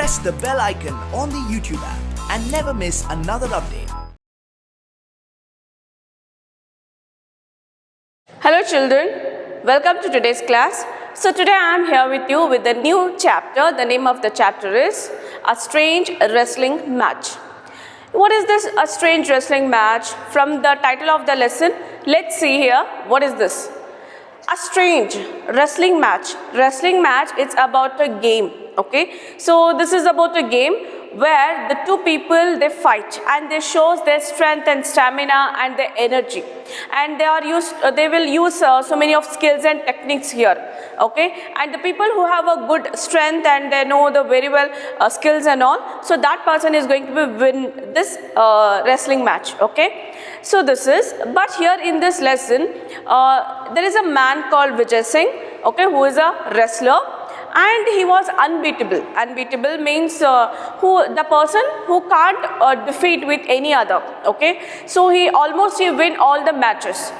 press the bell icon on the YouTube app and never miss another update. Hello children, welcome to today's class. So today I am here with you with a new chapter. The name of the chapter is A Strange Wrestling Match. What is this A Strange Wrestling Match? From the title of the lesson, let's see here what is this. A strange wrestling match. Wrestling match, it's about a game. Okay, so this is about a game where the two people they fight and they shows their strength and stamina and their energy, and they will use so many of skills and techniques here. Okay, and the people who have a good strength and they know the very well skills and all, so that person is going to win this wrestling match. Okay, so this is, but here in this lesson there is a man called Vijay Singh, okay, who is a wrestler. And he was unbeatable. Unbeatable means the person who can't defeat with any other. Okay, so he win all the matches.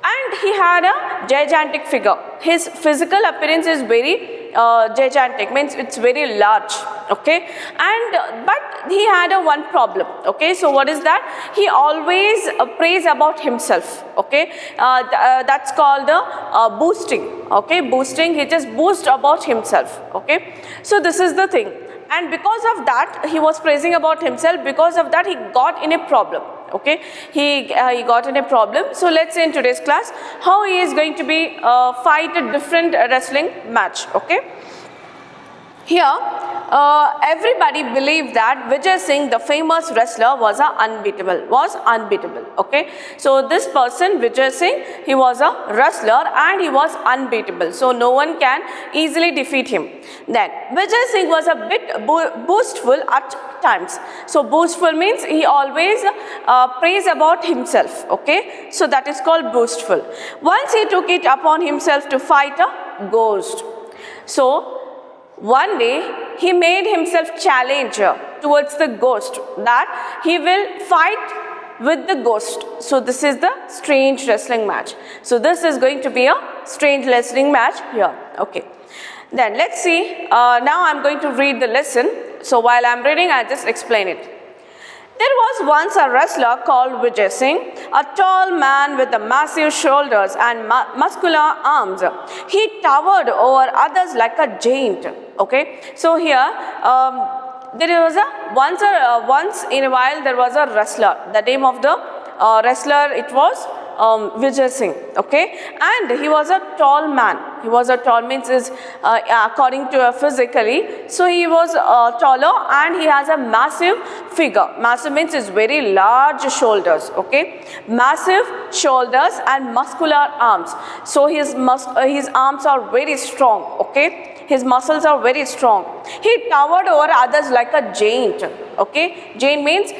And he had a gigantic figure. His physical appearance is very gigantic, means it's very large. Okay, and but he had a one problem. Okay, so what is that? He always prays about himself. Okay, that's called the boosting. Okay, boosting, he just boasts about himself. Okay, so this is the thing, and because of that he was praising about himself. Because of that he got in a problem. Okay, he got in a problem. So let's see in today's class how he is going to be fight a different wrestling match. Okay, here everybody believed that Vijay Singh, the famous wrestler, was unbeatable. Okay, so this person Vijay Singh, he was a wrestler and he was unbeatable, so no one can easily defeat him. Then Vijay Singh was a bit boastful at times. So boastful means he always prays about himself. Okay, so that is called boastful. Once he took it upon himself to fight a ghost. So one day he made himself challenge towards the ghost that he will fight with the ghost. So this is the strange wrestling match. So this is going to be a strange wrestling match here. Okay, then let's see. Now I'm going to read the lesson. So while I'm reading, I'll just explain it. There was once a wrestler called Vijay Singh, a tall man with the massive shoulders and muscular arms. He towered over others like a giant. Okay, so here there was once in a while there was a wrestler. The name of the wrestler, it was Vijay Singh. Okay, and he was a tall man. He was a tall means is according to physically, so he was taller and he has a massive figure. Massive means is very large shoulders. Okay, massive shoulders and muscular arms. So his arms are very strong. Okay, his muscles are very strong. He towered over others like a giant. Okay, giant means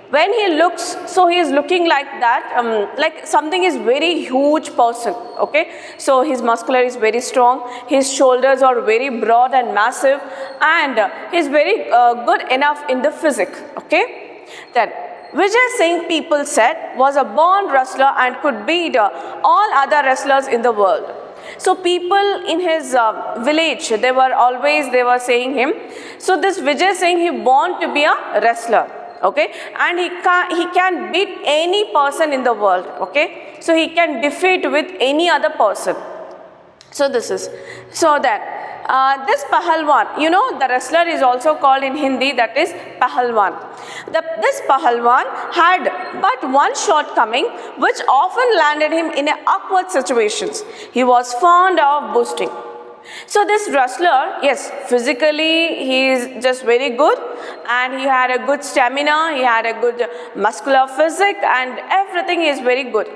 when he looks, so he is looking like that, like something is very huge person. Okay, so his muscular is very strong, his shoulders are very broad and massive, and he is very good enough in the physique. Okay, then Vijay Singh, people said, was a born wrestler and could beat all other wrestlers in the world. So people in his village, they were saying him, so this Vijay Singh, he born to be a wrestler. Okay, and he can beat any person in the world. Okay, so he can defeat with any other person. So this is, so that this Pahalwan, you know, the wrestler is also called in Hindi, that is Pahalwan. This Pahalwan had but one shortcoming which often landed him in awkward situations. He was fond of boasting. So this wrestler, yes, physically he is just very good and he had a good stamina, he had a good muscular physique and everything is very good.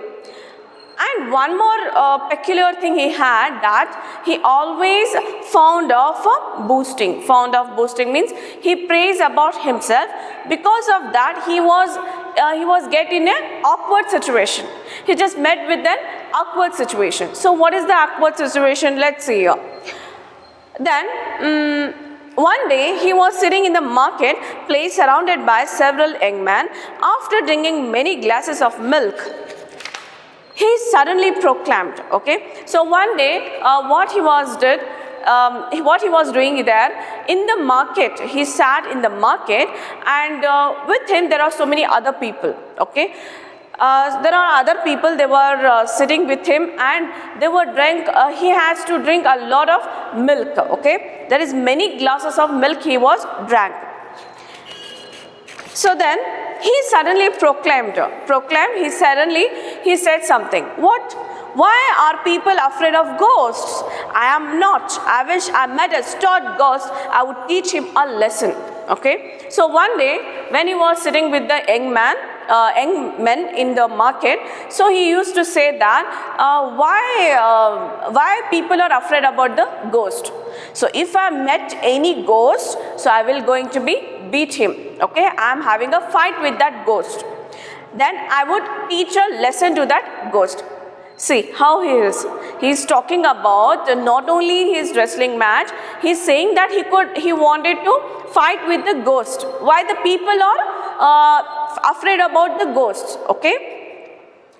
And one more peculiar thing he had, that he always fond of boasting. Fond of boasting means he prays about himself. Because of that he was get in an awkward situation. He just met with an awkward situation. So what is the awkward situation? Let's see here. Then one day he was sitting in the market place surrounded by several young men. After drinking many glasses of milk, he suddenly proclaimed. Okay, so one day what he was did, what he was doing there in the market. He sat in the market, and with him there are so many other people. Okay, there are other people, they were sitting with him, and they were he has to drink a lot of milk. Okay, there is many glasses of milk he was drank. So then he suddenly he said something. What? Why are people afraid of ghosts? I am not. I wish I met a stout ghost. I would teach him a lesson. Okay. So one day when he was sitting with the young men in the market, so he used to say that why people are afraid about the ghost. So if I met any ghost, so I will going to beat him. Okay, I am having a fight with that ghost. Then I would teach a lesson to that ghost. See how he is. He is talking about not only his wrestling match. He is saying that he wanted to fight with the ghost. Why the people are afraid about the ghosts? Okay.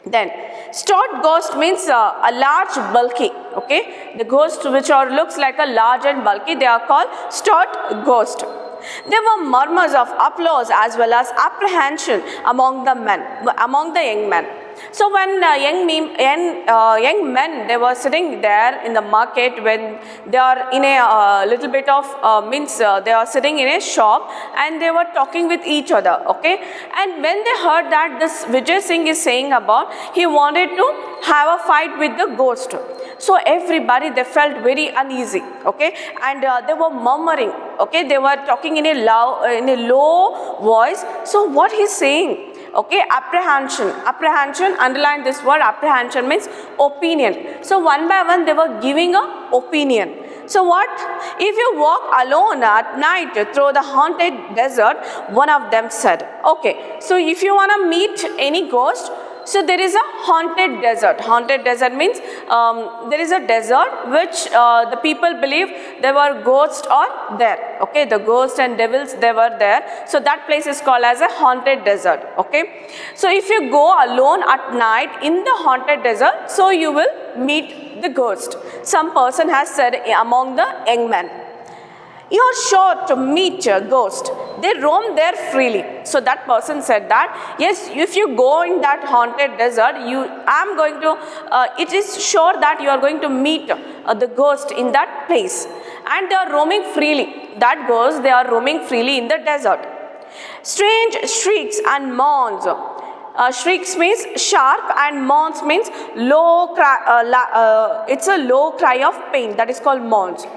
Then stout ghost means a large, bulky. Okay, the ghost which looks like a large and bulky, they are called stout ghost. There were murmurs of applause as well as apprehension among the young men. So when young men, they were sitting there in the market, when they are in a little bit of they are sitting in a shop, and they were talking with each other. Okay, and when they heard that this Vijay Singh is saying about, he wanted to have a fight with the ghost. So everybody, they felt very uneasy. Okay, and they were murmuring. Okay, they were talking in a low voice. So what he's saying? Okay, apprehension, underline this word. Apprehension means opinion. So one by one they were giving a opinion. So what? If you walk alone at night through the haunted desert, one of them said. Okay, so if you want to meet any ghost, so there is a haunted desert. Haunted desert means there is a desert which the people believe there were ghosts are there. Okay, the ghosts and devils, they were there. So that place is called as a haunted desert. Okay, so if you go alone at night in the haunted desert, so you will meet the ghost. Some person has said among the young men. You are sure to meet a ghost. They roam there freely. So that person said that, yes, if you go in that haunted desert, it is sure that you are going to meet the ghost in that place. And they are roaming freely. That ghost, they are roaming freely in the desert. Strange shrieks and moans. Shrieks means sharp, and moans means low cry. It's a low cry of pain. That is called moans.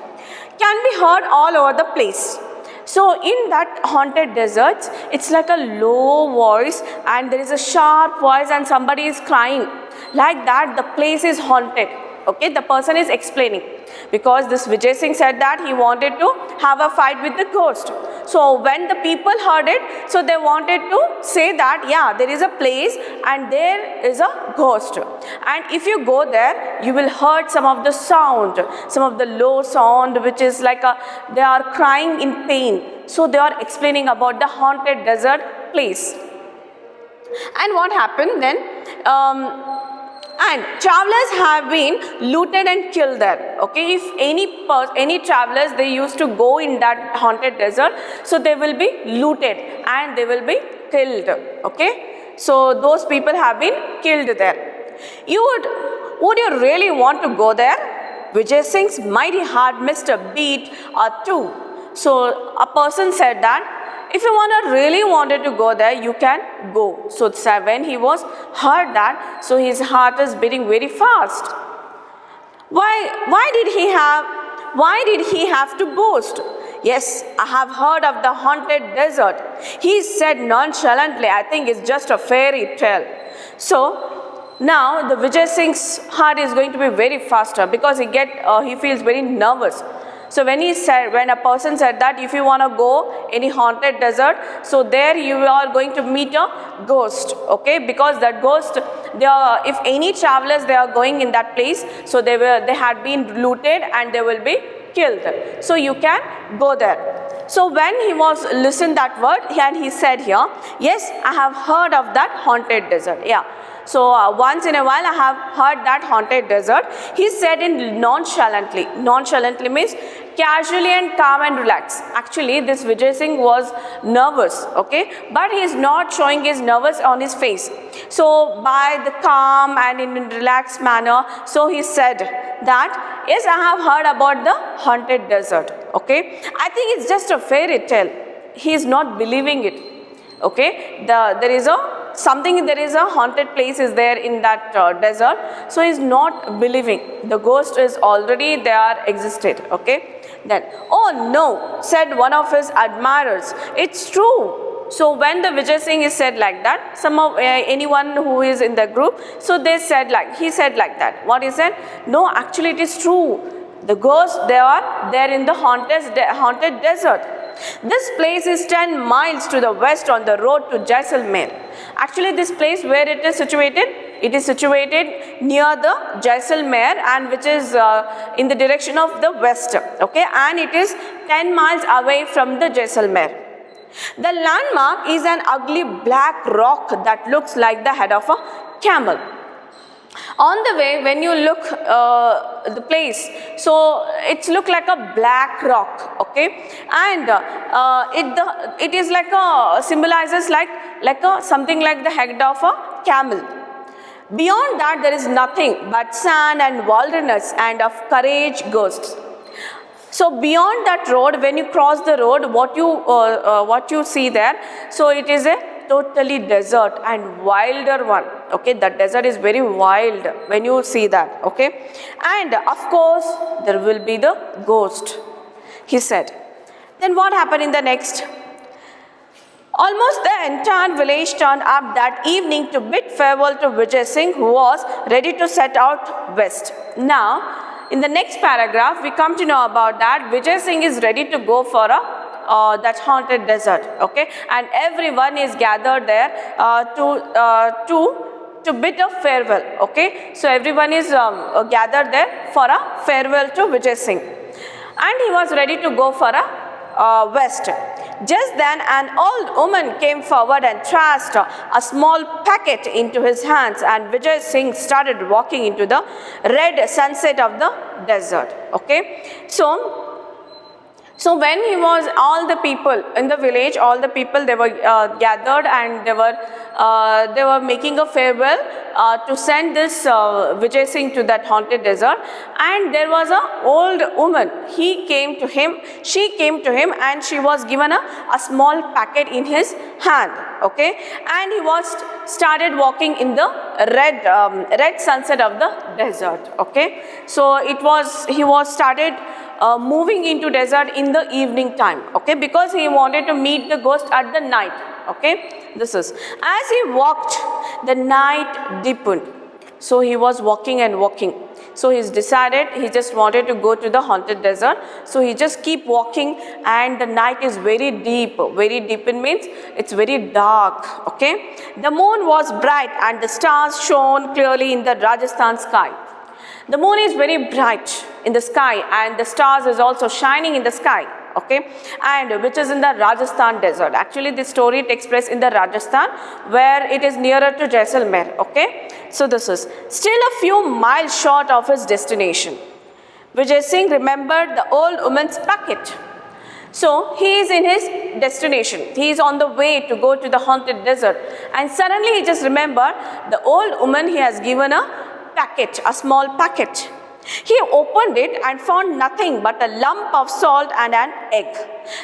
Can be heard all over the place. So in that haunted deserts, it's like a low voice, and there is a sharp voice, and somebody is crying. Like that, the place is haunted. Okay, the person is explaining, because this Vijay Singh said that he wanted to have a fight with the ghost. So when the people heard it, so they wanted to say that, yeah, there is a place and there is a ghost. And if you go there, you will hear some of the sound, some of the low sound, which is like they are crying in pain. So they are explaining about the haunted desert place. And what happened then? And travelers have been looted and killed there. Okay, if any travelers, they used to go in that haunted desert, so they will be looted and they will be killed. Okay, so those people have been killed there. Would you really want to go there? Vijay Singh's mighty heart missed a beat or two. So a person said that, if you really wanted to go there, you can go. So when he was heard that, so his heart is beating very fast. Why did he have to boast? Yes, I have heard of the haunted desert. He said nonchalantly, I think it's just a fairy tale. So now the Vijay Singh's heart is going to be very faster, because he feels very nervous. So when a person said that if you want to go any haunted desert, so there you are going to meet a ghost. Okay, because that ghost, if any travelers they are going in that place, so they had been looted and they will be killed. So you can go there. So when he was listened that word, and he said here, yes, I have heard of that haunted desert. Yeah. So once in a while I have heard that haunted desert. He said in nonchalantly. Nonchalantly means casually and calm and relaxed. Actually, this Vijay Singh was nervous, okay, but he is not showing his nervous on his face. So by the calm and in a relaxed manner, so he said that, yes, I have heard about the haunted desert, okay. I think it's just a fairy tale. He is not believing it, okay. There is a haunted place is there in that desert, so he is not believing. The ghost is already there existed, okay. Then, oh no, said one of his admirers, it's true. So when the Vijay Singh is said like that, anyone who is in the group, so he said like that. What he said? No, actually it is true. The ghosts, they are there in the haunted desert. This place is 10 miles to the west on the road to Jaisalmer. Actually, this place where it is situated near the Jaisalmer, and which is in the direction of the west, okay, and it is 10 miles away from the Jaisalmer. The landmark is an ugly black rock that looks like the head of a camel. On the way, when you look the place, so it's look like a black rock, okay, and it is like a symbolizes like something like the head of a camel. Beyond that, there is nothing but sand and wilderness and of courage ghosts. So beyond that road, when you cross the road, what you see there, so it is a totally desert and wilder one, okay. That desert is very wild when you see that, okay. And of course there will be the ghost, he said. Then what happened in the next? Almost the entire village turned up that evening to bid farewell to Vijay Singh, who was ready to set out west. Now in the next paragraph we come to know about that Vijay Singh is ready to go for that haunted desert, okay, and everyone is gathered there to bid a farewell, okay. So everyone is gathered there for a farewell to Vijay Singh, and he was ready to go for a west. Just then an old woman came forward and thrust a small packet into his hands, and Vijay Singh started walking into the red sunset of the desert, okay. So when he was, all the people in the village, all the people, they were gathered, and they were making a farewell to send this Vijay Singh to that haunted desert. And there was a old woman. She came to him, and she was given a small packet in his hand, okay. And he was started walking in the red sunset of the desert, okay. So he was started moving into desert in the evening time, okay, because he wanted to meet the ghost at the night, okay. This is, as he walked, the night deepened. So he was walking and walking. So he's decided he just wanted to go to the haunted desert. So he just keep walking, and the night is very deep. Very deep, it means it's very dark, okay. The moon was bright and the stars shone clearly in the Rajasthan sky. The moon is very bright in the sky, and the stars is also shining in the sky, okay, and which is in the Rajasthan desert. Actually, this story takes place in the Rajasthan, where it is nearer to Jaisalmer, okay. So this is still a few miles short of his destination. Vijay Singh remembered the old woman's packet. So he is in his destination. He is on the way to go to the haunted desert, and suddenly he just remembered the old woman. He has given a small packet. He opened it and found nothing but a lump of salt and an egg.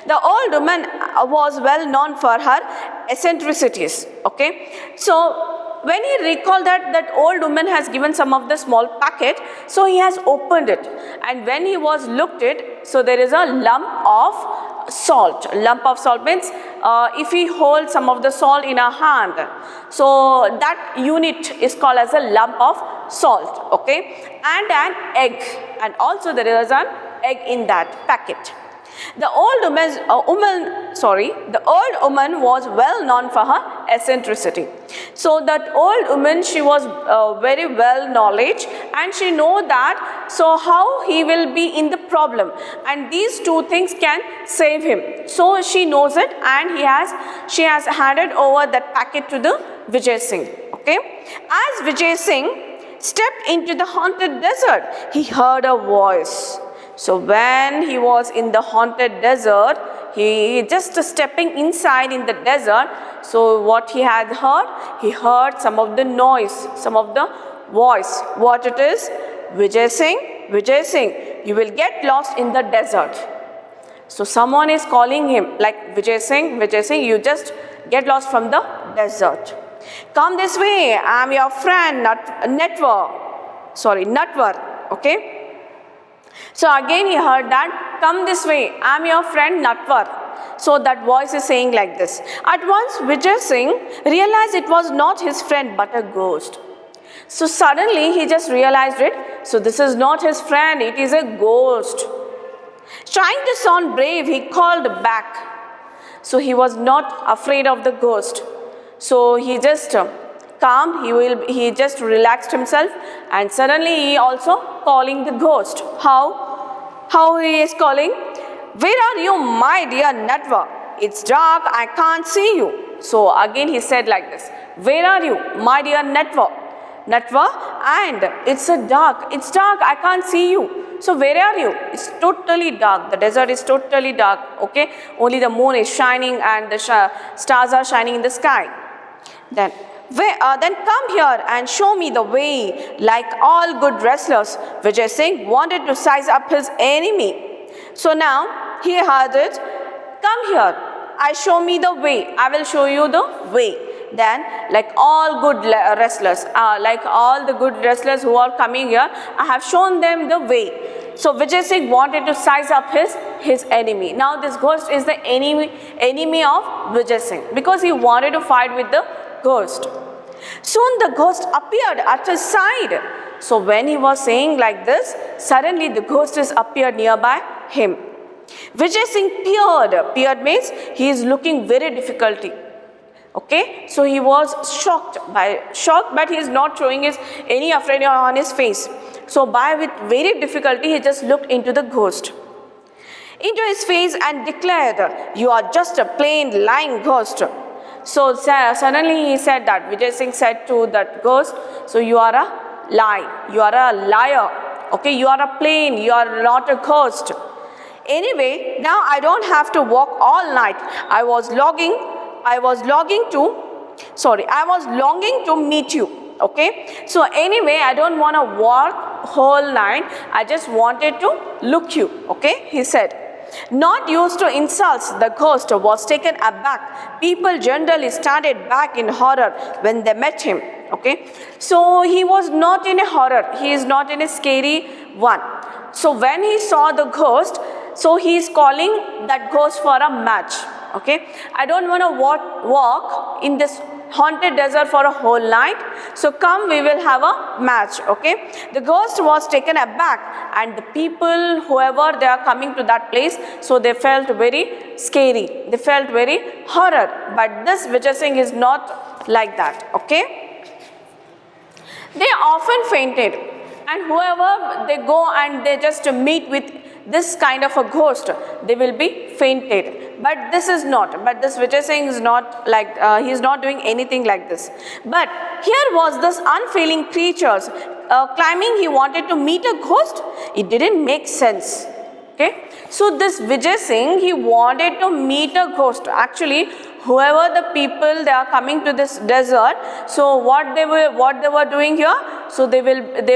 The old woman was well known for her eccentricities, okay. So when he recalled that old woman has given some of the small packet, so he has opened it, and when he was looked at, so there is a lump of salt. Lump of salt means if we hold some of the salt in our hand, so that unit is called as a lump of salt, okay, and an egg, and also there is an egg in that packet. The old woman was well known for her eccentricity. So that old woman, she was very well knowledge, and she know that so how he will be in the problem, and these two things can save him. So she knows it, and she has handed over that packet to the Vijay Singh. Okay. As Vijay Singh stepped into the haunted desert, he heard a voice. So when he was in the haunted desert, he just stepping inside in the desert. So what he had heard? He heard some of the noise, some of the voice. What it is? Vijay Singh, you will get lost in the desert. So someone is calling him like Vijay Singh, you just get lost from the desert. Come this way, I am your friend, Natwar. Okay. So again he heard that, come this way, I am your friend Natwar. So that voice is saying like this. At once Vijay Singh realized it was not his friend but a ghost. So suddenly he just realized it. So this is not his friend, it is a ghost. Trying to sound brave, he called back. So he was not afraid of the ghost. So he just calmed, he just relaxed himself, and suddenly he also calling the ghost. How he is calling? Where are you, my dear Natwa? It's dark, I can't see you. So again he said like this. Where are you, my dear Natwa? And it's dark, I can't see you. So where are you? It's totally dark. The desert is totally dark. Okay, only the moon is shining and the stars are shining in the sky. Then come here and show me the way. Like all good wrestlers, Vijay Singh wanted to size up his enemy. So now he heard it. Come here, show me the way. I will show you the way. Then like all good wrestlers, who are coming here, I have shown them the way. So Vijay Singh wanted to size up his enemy. Now this ghost is the enemy of Vijay Singh because he wanted to fight with the ghost. Soon the ghost appeared at his side. So when he was saying like this, suddenly the ghost is appeared nearby him. Vijay Singh peered means he is looking very difficulty. Okay, so he was shocked, but he is not showing any afraid on his face. So with very difficulty, he just looked into the ghost, into his face, and declared, "You are just a plain lying ghost." So suddenly he said that, Vijay Singh said to that ghost, so you are a liar. Okay, you are a plain, you are not a ghost. Anyway, now I don't have to walk all night. I was longing to meet you. Okay, so anyway, I don't want to walk whole night. I just wanted to look you. Okay, he said. Not used to insults, the ghost was taken aback. People generally started back in horror when they met him. Okay, so he was not in a horror. He is not in a scary one. So when he saw the ghost, so he is calling that ghost for a match. Okay, I don't want to walk in this haunted desert for a whole night. So come, we will have a match. Okay, the ghost was taken aback, and the people, whoever they are coming to that place, so they felt very scary. They felt very horror. But this Vijay Singh is not like that. Okay, they often fainted, and whoever they go and they just meet with this kind of a ghost, they will be fainted. But this is not. But this Vijay Singh is not like, he is not doing anything like this. But here was this unfeeling creatures claiming he wanted to meet a ghost. It didn't make sense. Okay, so this Vijay Singh, he wanted to meet a ghost. Actually, whoever the people they are coming to this desert, so what they were doing here, so they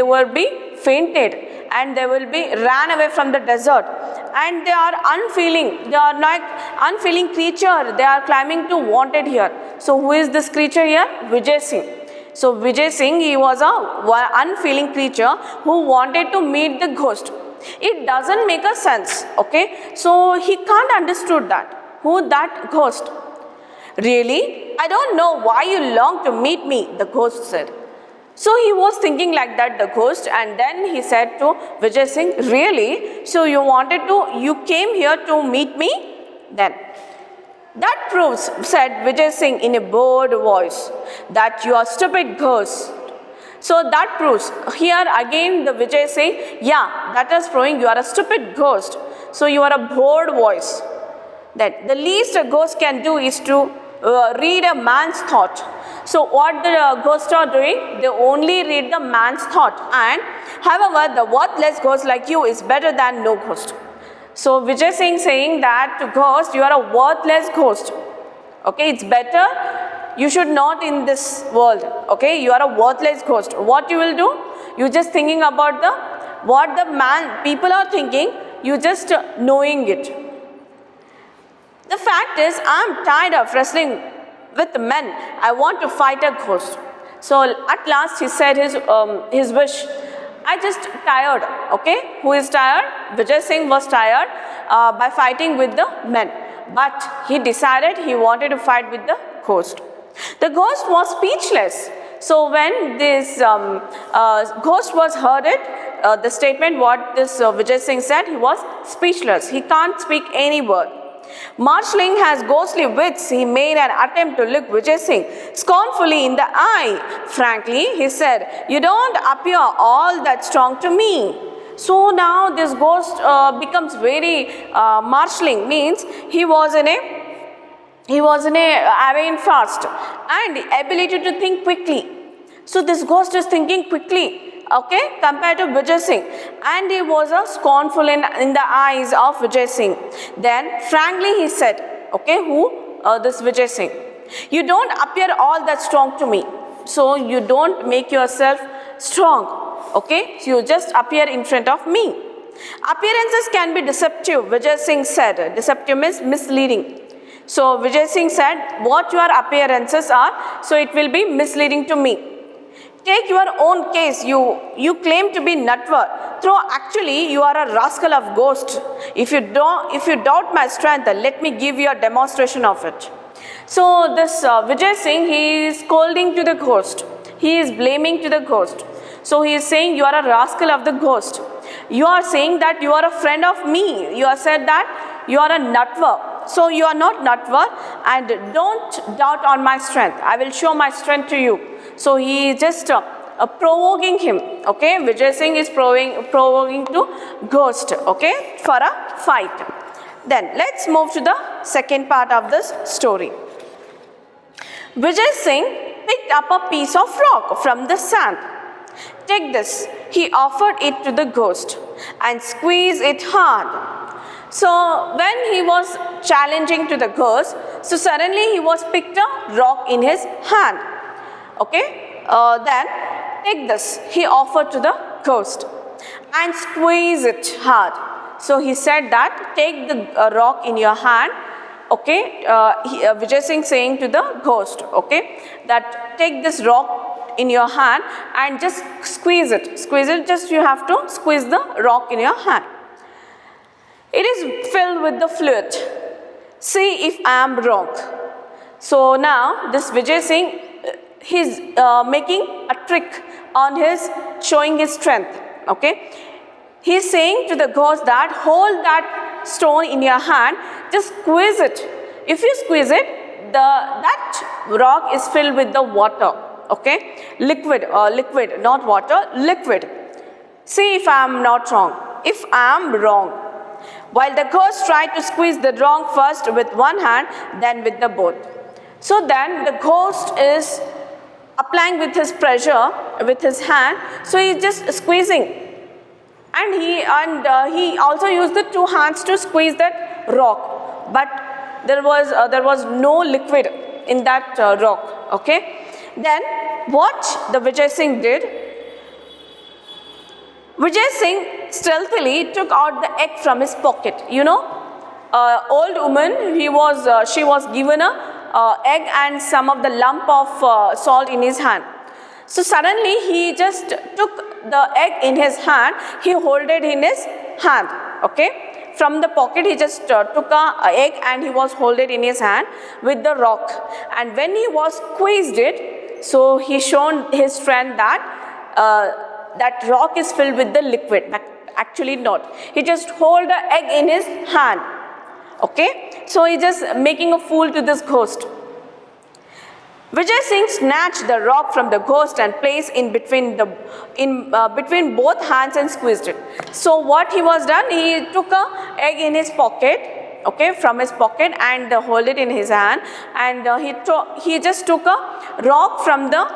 will be fainted, and they will be ran away from the desert, and they are like unfeeling creature. They are climbing to wanted here. So who is this creature here? Vijay Singh. So Vijay Singh, he was a unfeeling creature who wanted to meet the ghost. It doesn't make a sense. Okay, so he can't understood that. Who that ghost? Really? I don't know why you long to meet me, the ghost said. So he was thinking like that, the ghost, and then he said to Vijay Singh, really? So you came here to meet me? Then, that proves, said Vijay Singh in a bored voice, that you are stupid ghost. So that proves, here again the Vijay Singh, yeah, that is proving you are a stupid ghost. So you are a bored voice. That the least a ghost can do is to read a man's thought. So what the ghosts are doing? They only read the man's thought, and however the worthless ghost like you is better than no ghost. So Vijay Singh saying that to ghost, you are a worthless ghost. Okay, it's better you should not in this world. Okay, you are a worthless ghost. What you will do? You just thinking about what the people are thinking. You just knowing it. The fact is, I'm tired of wrestling with men. I want to fight a ghost. So at last he said his wish. I just tired. Okay, who is tired? Vijay Singh was tired by fighting with the men, but he decided he wanted to fight with the ghost. The ghost was speechless. So when this ghost was heard it, the statement what this Vijay Singh said, he was speechless. He can't speak any word. Marshalling has ghostly wits. He made an attempt to look Vijay Singh scornfully in the eye. Frankly, he said, "You don't appear all that strong to me." So now this ghost becomes very marshalling, means he was in a arraying fast and ability to think quickly. So this ghost is thinking quickly, okay, compared to Vijay Singh, and he was scornful in the eyes of Vijay Singh. Then frankly he said, okay, this Vijay Singh, "You don't appear all that strong to me." So you don't make yourself strong, okay, so you just appear in front of me. Appearances can be deceptive, Vijay Singh said. Deceptive means misleading. So Vijay Singh said, what your appearances are, so it will be misleading to me. Take your own case. You claim to be Natwar, though actually you are a rascal of ghost. If you doubt my strength, let me give you a demonstration of it. So this Vijay Singh, he is scolding to the ghost. He is blaming to the ghost. So he is saying, you are a rascal of the ghost. You are saying that you are a friend of me. You have said that you are a Natwar. So you are not Natwar, and don't doubt on my strength. I will show my strength to you. So he is just provoking him. Okay, Vijay Singh is provoking to ghost. Okay, for a fight. Then let's move to the second part of this story. Vijay Singh picked up a piece of rock from the sand. Take this, he offered it to the ghost, and squeezed it hard. So when he was challenging to the ghost, so suddenly he was picked a rock in his hand. Okay, then take this, he offered to the ghost, and squeeze it hard. So he said that take the rock in your hand. Okay, Vijay Singh saying to the ghost, okay, that take this rock in your hand and just squeeze it. Squeeze it, just you have to squeeze the rock in your hand. It is filled with the fluid. See if I am wrong. So now this Vijay Singh, he's making a trick on showing his strength. Okay, he's saying to the ghost that hold that stone in your hand, just squeeze it. If you squeeze it, that rock is filled with the water. Okay, liquid, not water, liquid. See if I am not wrong. If I am wrong. While the ghost tried to squeeze the rock first with one hand, then with the both. So then the ghost is applying with his pressure with his hand. So he is just squeezing, and he also used the two hands to squeeze that rock. But there was no liquid in that rock. Okay. Then what the Vijay Singh did? Vijay Singh stealthily took out the egg from his pocket. You know, old woman, she was given a egg and some of the lump of salt in his hand. So suddenly he just took the egg in his hand. He held it in his hand. Okay, from the pocket he just took a egg and he was holding it in his hand with the rock. And when he was squeezed it, so he shown his strength that that rock is filled with the liquid, but actually not. He just hold the egg in his hand. Okay, so he just making a fool to this ghost. Vijay Singh snatched the rock from the ghost and placed in between both hands and squeezed it. So what he was done, he took a egg in his pocket. okay, from his pocket and hold it in his hand, and he just took a rock from the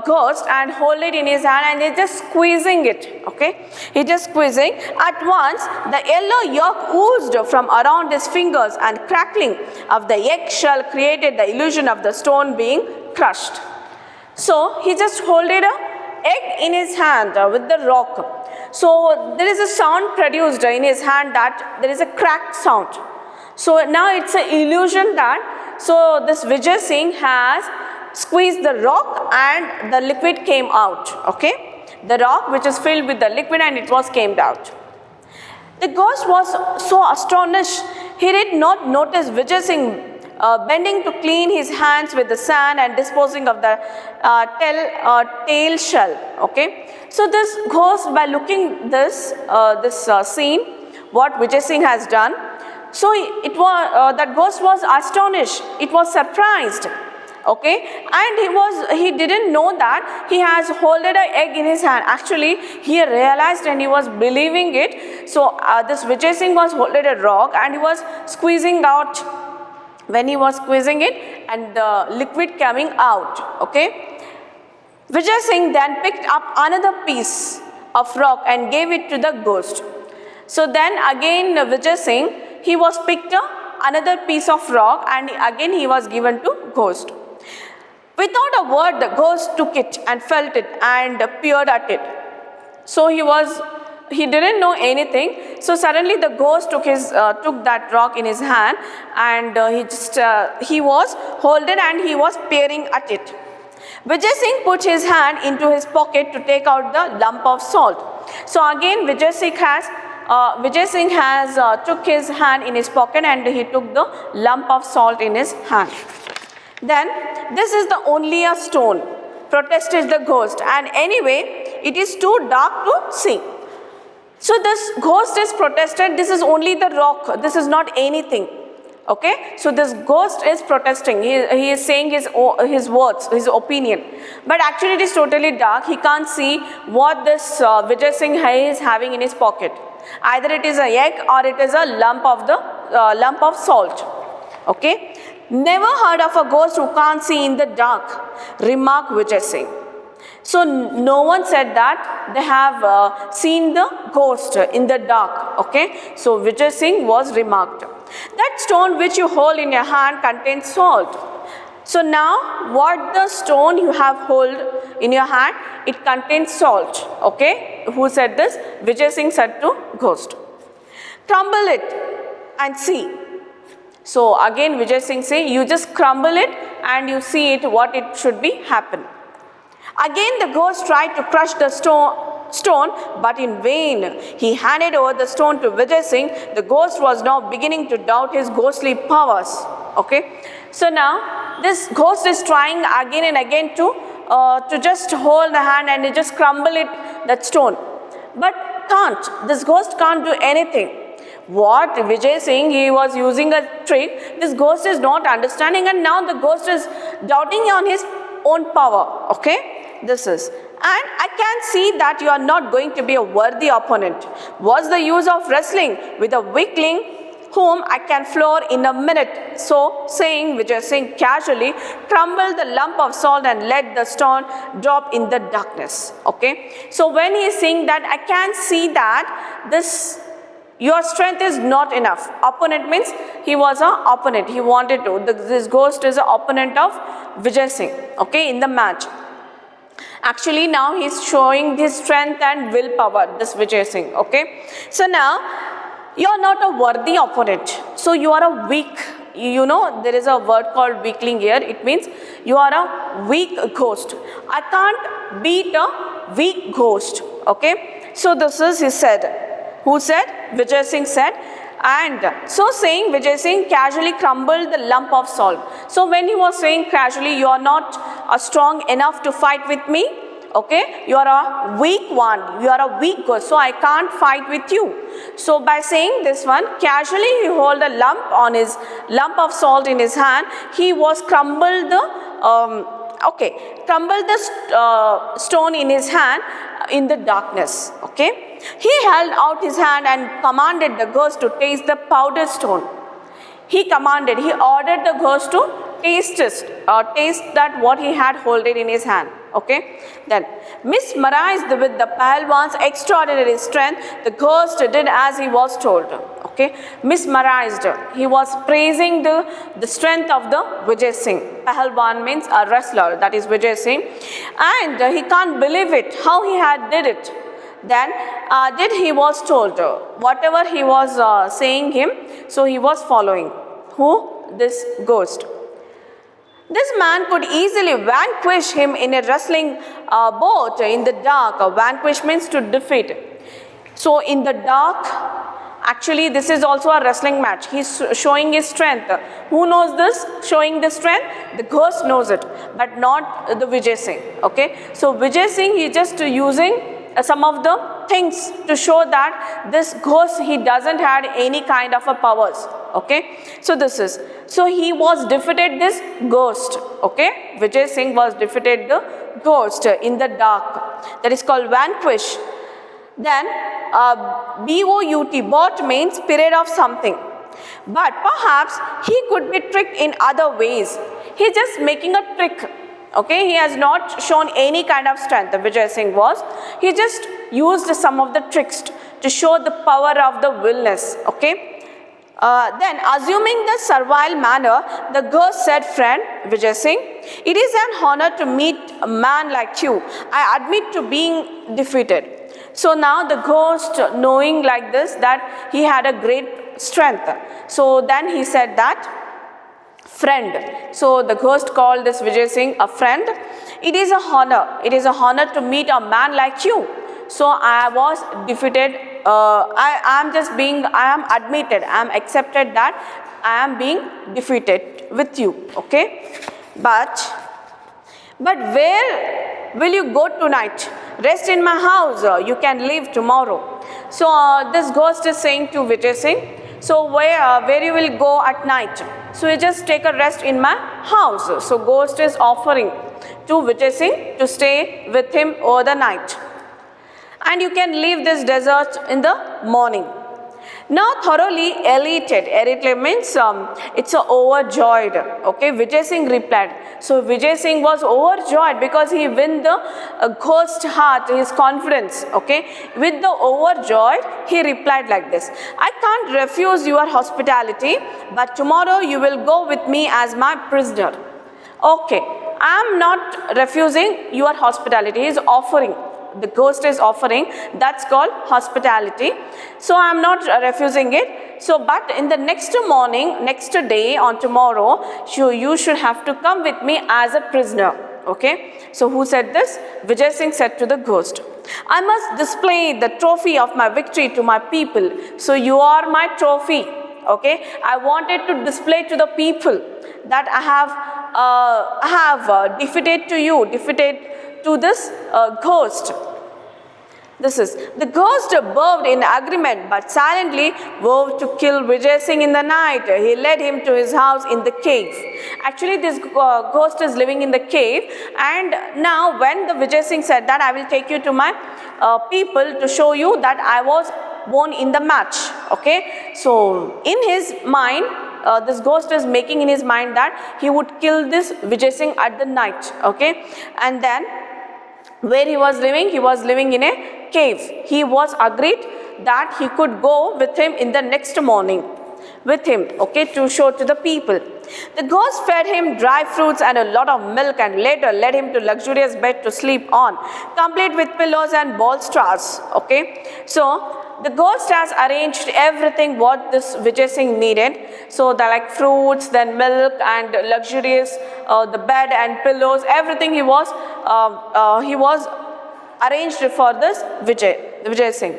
ghost and hold it in his hand, and he's just squeezing it, okay. He just squeezing. At once the yellow yolk oozed from around his fingers, and crackling of the eggshell created the illusion of the stone being crushed. So he just holded a egg in his hand with the rock. So there is a sound produced in his hand, that there is a crack sound. So now it's an illusion that, so this Vijay Singh has squeezed the rock and the liquid came out, okay. The rock which is filled with the liquid, and it was came out. The ghost was so astonished, he did not notice Vijay Singh bending to clean his hands with the sand and disposing of the tail shell, okay. So this ghost, by looking this scene, what Vijay Singh has done, so it was that ghost was astonished, it was surprised, okay, and he didn't know that he has holded an egg in his hand. Actually he realized and he was believing it. So this Vijay Singh was holding a rock and he was squeezing out. When he was squeezing it, and the liquid coming out, okay. Vijay Singh then picked up another piece of rock and gave it to the ghost. So then again Vijay Singh, he was picked up another piece of rock, and again he was given to ghost. Without a word, the ghost took it and felt it and peered at it. So he didn't know anything. So suddenly the ghost took that rock in his hand, and he was holding and he was peering at it. Vijay Singh put his hand into his pocket to take out the lump of salt. So again Vijay Singh has took his hand in his pocket, and he took the lump of salt in his hand. Then, this is the only a stone, protested the ghost, and anyway it is too dark to see. So this ghost is protested, this is only the rock, this is not anything, okay. So this ghost is protesting, he is saying his words, his opinion, but actually it is totally dark. He can't see what this Vijay Singh is having in his pocket. Either it is a egg or it is a lump of salt, okay. Never heard of a ghost who can't see in the dark, remarked Vijay Singh. So no one said that they have seen the ghost in the dark, okay. So Vijay Singh was remarked. That stone which you hold in your hand contains salt. So now what the stone you have hold in your hand, it contains salt, okay. Who said this? Vijay Singh said to ghost. Crumble it and see. So again Vijay Singh say, you just crumble it and you see it what it should be happen. Again the ghost tried to crush the stone, but in vain. He handed over the stone to Vijay Singh. The ghost was now beginning to doubt his ghostly powers, okay. So now this ghost is trying again and again to just hold the hand and just crumble that stone, but can't. This ghost can't do anything. What Vijay Singh, he was using a trick, this ghost is not understanding, and now the ghost is doubting on his own power, okay. This is, and I can see that you are not going to be a worthy opponent. What's the use of wrestling with a weakling whom I can floor in a minute? So saying, Vijay Singh casually crumbled the lump of salt and let the stone drop in the darkness, okay. So when he is saying that, I can see that your strength is not enough. Opponent means he was an opponent. He wanted to. This ghost is an opponent of Vijay Singh, okay, in the match. Actually now he is showing his strength and willpower, this Vijay Singh, okay. So now you are not a worthy opponent. So you are a weak, there is a word called weakling here. It means you are a weak ghost. I can't beat a weak ghost, okay. So this is he said. Who said? Vijay Singh said. And so saying, Vijay Singh casually crumbled the lump of salt. So when he was saying casually, you are not strong enough to fight with me, okay, you are a weak one, you are a weak ghost, so I can't fight with you. So by saying this one, casually he hold a lump of salt in his hand. He was crumbled the stone in his hand in the darkness, okay. He held out his hand and commanded the ghost to taste the powder stone. he commanded, he ordered the ghost to taste that what he had holded in his hand. Okay, then mesmerized with the Pahalwan's extraordinary strength, the ghost did as he was told. Okay, mesmerized, he was praising the strength of the Vijay Singh. Pahalwan means a wrestler, that is Vijay Singh, and he can't believe it, how he had did it. Then did he was told, whatever he was saying him, so he was following. Who? This ghost. This man could easily vanquish him in a wrestling bout in the dark. Vanquish means to defeat. So in the dark, actually this is also a wrestling match. He's showing his strength. Who knows this? Showing the strength? The ghost knows it, but not the Vijay Singh. Okay. So Vijay Singh, he just using some of the things to show that this ghost, he doesn't had any kind of a powers. Okay, so this is, so he was defeated this ghost. Okay, Vijay Singh was defeated the ghost in the dark. That is called vanquish. Then bout means period of something, but perhaps he could be tricked in other ways. He just making a trick. Okay, he has not shown any kind of strength. The Vijay Singh was, he just used some of the tricks to show the power of the willness. Okay. Then assuming the servile manner, the ghost said, friend Vijay Singh, it is an honor to meet a man like you. I admit to being defeated. So now the ghost, knowing like this that he had a great strength, so then he said that, friend. So the ghost called this Vijay Singh a friend. It is a honor to meet a man like you. So I was defeated. I am admitted, I am accepted that I am being defeated with you. Okay, but where will you go tonight? Rest in my house. You can leave tomorrow. So this ghost is saying to Vijay Singh, so where you will go at night? So you just take a rest in my house. So ghost is offering to Vijay Singh to stay with him over the night. And you can leave this desert in the morning. Now thoroughly elated means it's overjoyed. Okay, Vijay Singh replied. So Vijay Singh was overjoyed because he won the ghost heart, his confidence. Okay, with the overjoyed, he replied like this: I can't refuse your hospitality, but tomorrow you will go with me as my prisoner. Okay, I am not refusing your hospitality. He is offering. The ghost is offering, that's called hospitality. So I am not refusing it. So but in the next morning, next day, on tomorrow, you should have to come with me as a prisoner. Okay. So who said this? Vijay Singh said to the ghost, I must display the trophy of my victory to my people. So you are my trophy. Okay. I wanted to display to the people that I have defeated to this ghost. This is, the ghost bowed in agreement but silently vowed to kill Vijay Singh in the night. He led him to his house in the cave. Actually this ghost is living in the cave, and now when the Vijay Singh said that I will take you to my people to show you that I was born in the match. Okay, so in his mind, this ghost is making in his mind that he would kill this Vijay Singh at the night. Okay, and then where he was living in a cave. He was agreed that he could go with him in the next morning with him, okay, to show to the people. The ghost fed him dry fruits and a lot of milk, and later led him to luxurious bed to sleep on, complete with pillows and bolsters. Okay, so the ghost has arranged everything what this Vijay Singh needed. So the like fruits, then milk and luxurious, the bed and pillows, everything he was arranged for this Vijay Singh.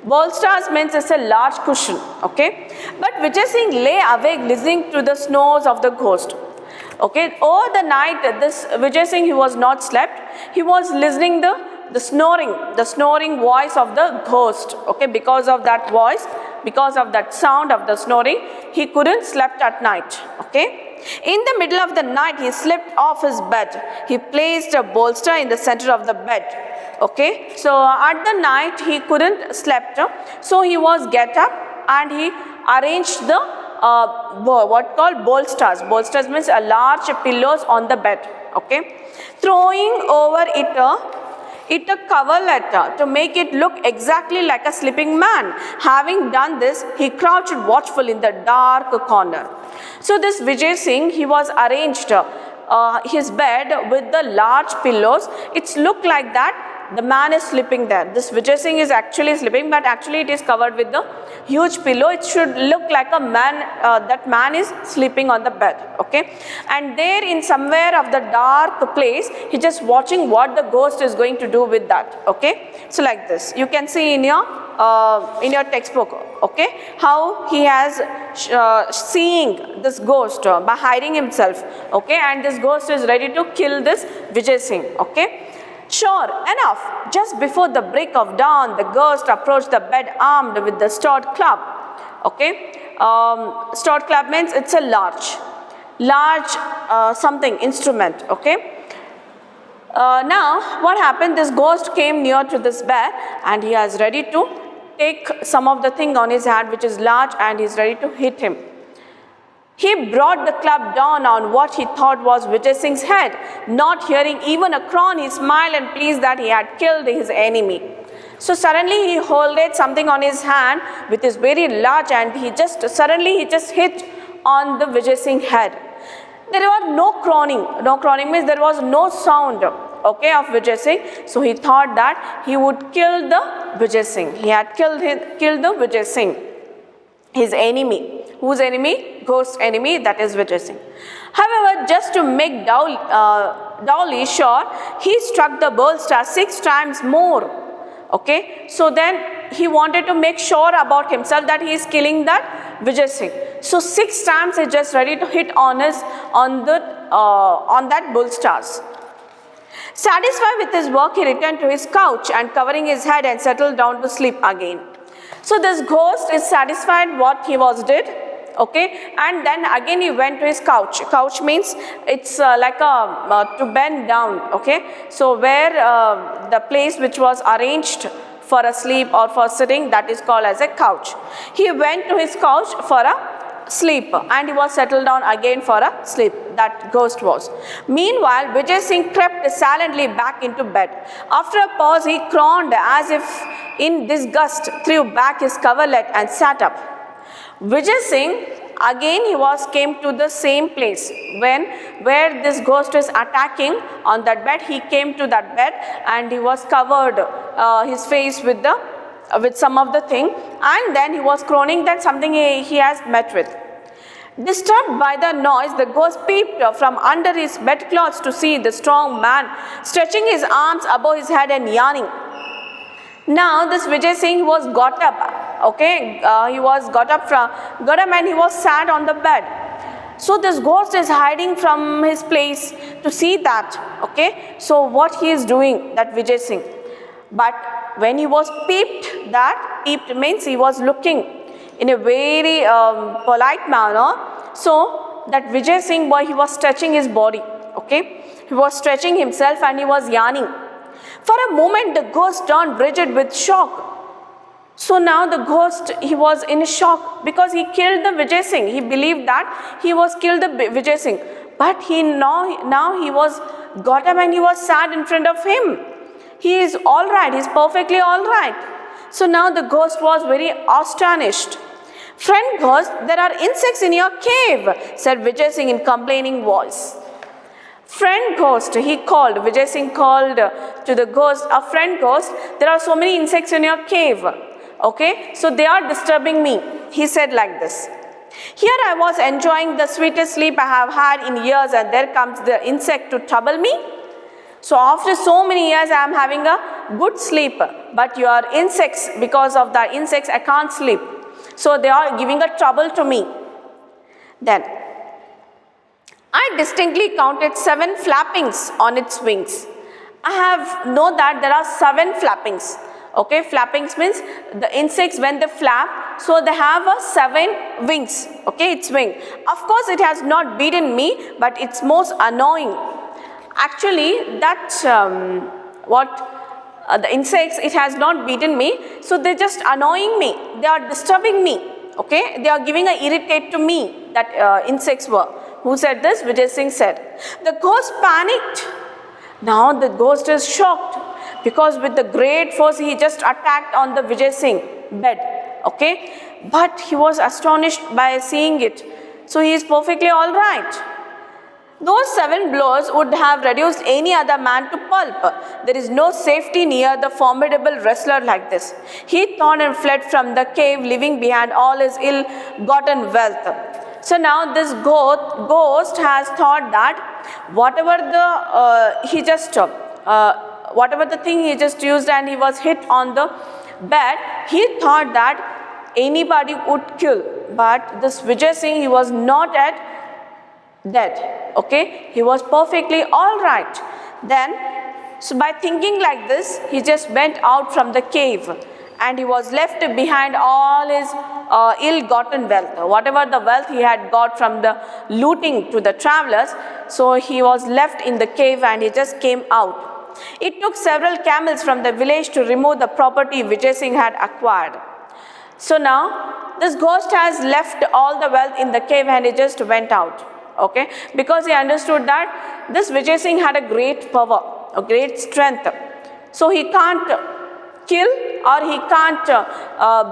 Bolsters means it's a large cushion. Okay, but Vijay Singh lay awake listening to the snores of the ghost. Okay, over the night, this Vijay Singh, he was not slept. He was listening the snoring voice of the ghost. Okay, because of that voice, because of that sound of the snoring, he couldn't slept at night. Okay, in the middle of the night, he slipped off his bed. He placed a bolster in the center of the bed. Okay, so at the night he couldn't slept, so he was get up and he arranged the what called bolsters. Bolsters means a large pillows on the bed. Okay, throwing over it a coverlet to make it look exactly like a sleeping man. Having done this, he crouched watchful in the dark corner. So this Vijay Singh, he was arranged his bed with the large pillows. It's looked like that the man is sleeping there. This Vijay Singh is actually sleeping, but actually it is covered with the huge pillow. It should look like a man, that man is sleeping on the bed. Okay, and there in somewhere of the dark place, he just watching what the ghost is going to do with that. Okay, so like this you can see in your textbook. Okay, how he has seeing this ghost by hiding himself. Okay, and this ghost is ready to kill this Vijay Singh. Okay, sure enough, just before the break of dawn, the ghost approached the bed armed with the stout club. Okay, stout club means it's a large something instrument. Okay, now what happened, this ghost came near to this bed and he is ready to take some of the thing on his hand which is large, and he is ready to hit him. He brought the club down on what he thought was Vijay Singh's head. Not hearing even a crown, he smiled and pleased that he had killed his enemy. So suddenly he holded something on his hand with his very large, and he just hit on the Vijay Singh head. There was no crowning. No crowning means there was no sound, okay, of Vijay Singh. So he thought that he would kill the Vijay Singh. He had killed the Vijay Singh, his enemy. Whose enemy? Ghost enemy, that is Vijay Singh. However, just to make doubly sure, he struck the bolster 6 times more. Okay, so then he wanted to make sure about himself that he is killing that Vijay Singh. So 6 times he just ready to hit on that bolsters. Satisfied with his work, he returned to his couch and covering his head and settled down to sleep again. So this ghost is satisfied what he was did. Okay, and then again he went to his couch. Couch means it's like to bend down. Okay, so where the place which was arranged for a sleep or for sitting, that is called as a couch. He went to his couch for a sleep and he was settled down again for a sleep. That ghost was. Meanwhile, Vijay Singh crept silently back into bed. After a pause, he groaned as if in disgust, threw back his coverlet and sat up. Vijay Singh again came to the same place where this ghost is attacking on that bed. He came to that bed and he was covered his face with some of the thing, and then he was groaning that something he has met with. Disturbed by the noise, the ghost peeped from under his bedclothes to see the strong man stretching his arms above his head and yawning. Now this Vijay Singh was got up. Okay, he was got up and he was sat on the bed. So this ghost is hiding from his place to see that. Okay, so what he is doing, that Vijay Singh. But when he was peeped means he was looking in a very polite manner. So that Vijay Singh boy, he was stretching his body. Okay, he was stretching himself and he was yawning. For a moment, the ghost turned rigid with shock. So now the ghost, he was in shock because he killed the Vijay Singh. He believed that he was killed the Vijay Singh. But now he was got up and he was sat in front of him. He is all right. He is perfectly all right. So now the ghost was very astonished. Friend ghost, there are insects in your cave, said Vijay Singh in complaining voice. Friend ghost, he called. Vijay Singh called to the ghost, a friend ghost, there are so many insects in your cave. Okay, so they are disturbing me. He said like this. Here I was enjoying the sweetest sleep I have had in years, and there comes the insect to trouble me. So after so many years I am having a good sleep, but your insects, because of the insects I can't sleep. So they are giving a trouble to me. Then I distinctly counted 7 flappings on its wings. I have know that there are 7 flappings. Okay, flappings means the insects when they flap, so they have a 7 wings. Okay, its wing. Of course, it has not beaten me, but it's most annoying. Actually, that the insects, it has not beaten me, so they're just annoying me. They are disturbing me. Okay, they are giving a irritate to me, that insects were. Who said this? Vijay Singh said. The ghost panicked. Now the ghost is shocked because with the great force he just attacked on the Vijay Singh bed. Okay, but he was astonished by seeing it. So he is perfectly all right. Those 7 blows would have reduced any other man to pulp. There is no safety near the formidable wrestler like this. He turned and fled from the cave, leaving behind all his ill-gotten wealth. So now this ghost has thought that whatever the thing he just used and he was hit on the bed, he thought that anybody would kill. But this Vijay Singh, he was not yet dead. Okay, he was perfectly all right. Then, so by thinking like this, he just went out from the cave and he was left behind all his ill-gotten wealth. Whatever the wealth he had got from the looting to the travelers, so he was left in the cave and he just came out. It took several camels from the village to remove the property Vijay Singh had acquired. So now, this ghost has left all the wealth in the cave and he just went out. Okay, because he understood that this Vijay Singh had a great power, a great strength. So he can't kill or he can't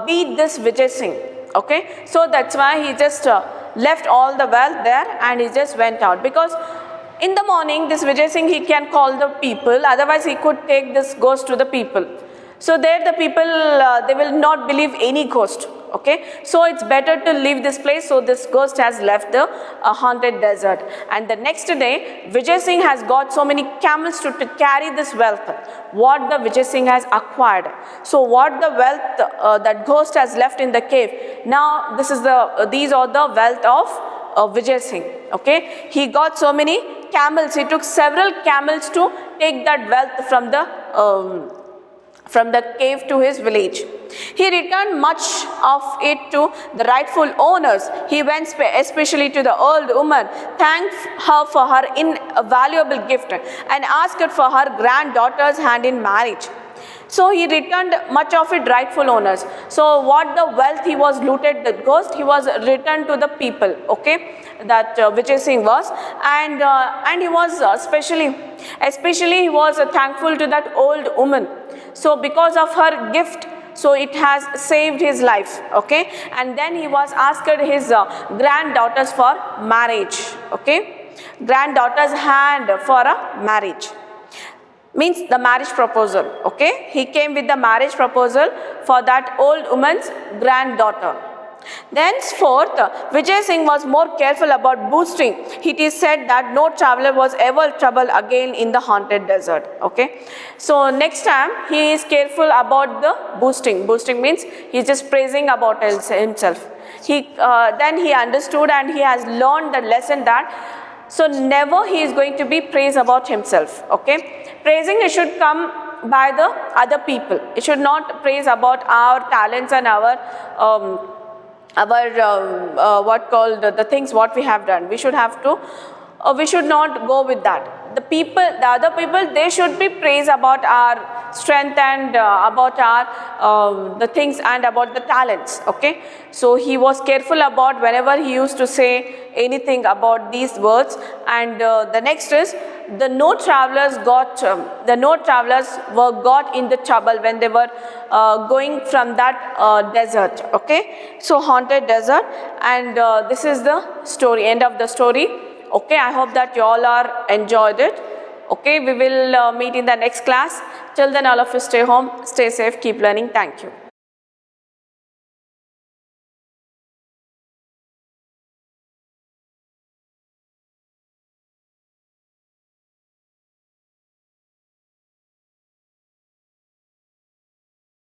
beat this Vijay Singh. Okay, so that's why he just left all the wealth there and he just went out. Because in the morning, this Vijay Singh, he can call the people, otherwise he could take this ghost to the people. So there the people, they will not believe any ghost. Okay, so it's better to leave this place. So this ghost has left the haunted desert. And the next day, Vijay Singh has got so many camels to carry this wealth, what the Vijay Singh has acquired. So what the wealth that ghost has left in the cave, now these are the wealth of Vijay Singh. Okay, he got so many camels. He took several camels to take that wealth from the cave to his village. He returned much of it to the rightful owners. He went especially to the old woman, thanked her for her invaluable gift and asked her for her granddaughter's hand in marriage. So he returned much of it rightful owners. So what the wealth he was looted, the ghost, he was returned to the people, okay, that Vijay Singh was, and he was especially he was thankful to that old woman. So because of her gift, so it has saved his life, okay, and then he was asked his granddaughters for marriage, okay, granddaughter's hand for a marriage. Means the marriage proposal, okay. He came with the marriage proposal for that old woman's granddaughter. Thenceforth, Vijay Singh was more careful about boosting. It is said that no traveler was ever troubled again in the haunted desert, okay. So next time he is careful about the boosting. Boosting means he is just praising about himself. Then he understood and he has learned the lesson that so never he is going to be praised about himself, okay. Praising, it should come by the other people. It should not praise about our talents and our the things what we have done. We should not go with that. The other people, they should be praised about our strength and about our the things and about the talents, okay. So he was careful about whenever he used to say anything about these words. And the next is the no travelers were got in the trouble when they were going from that desert, okay. So haunted desert, and this is the story, end of the story. Okay, I hope that you all are enjoyed it. Okay, we will meet in the next class. Till then, all of you stay home, stay safe, keep learning. Thank you.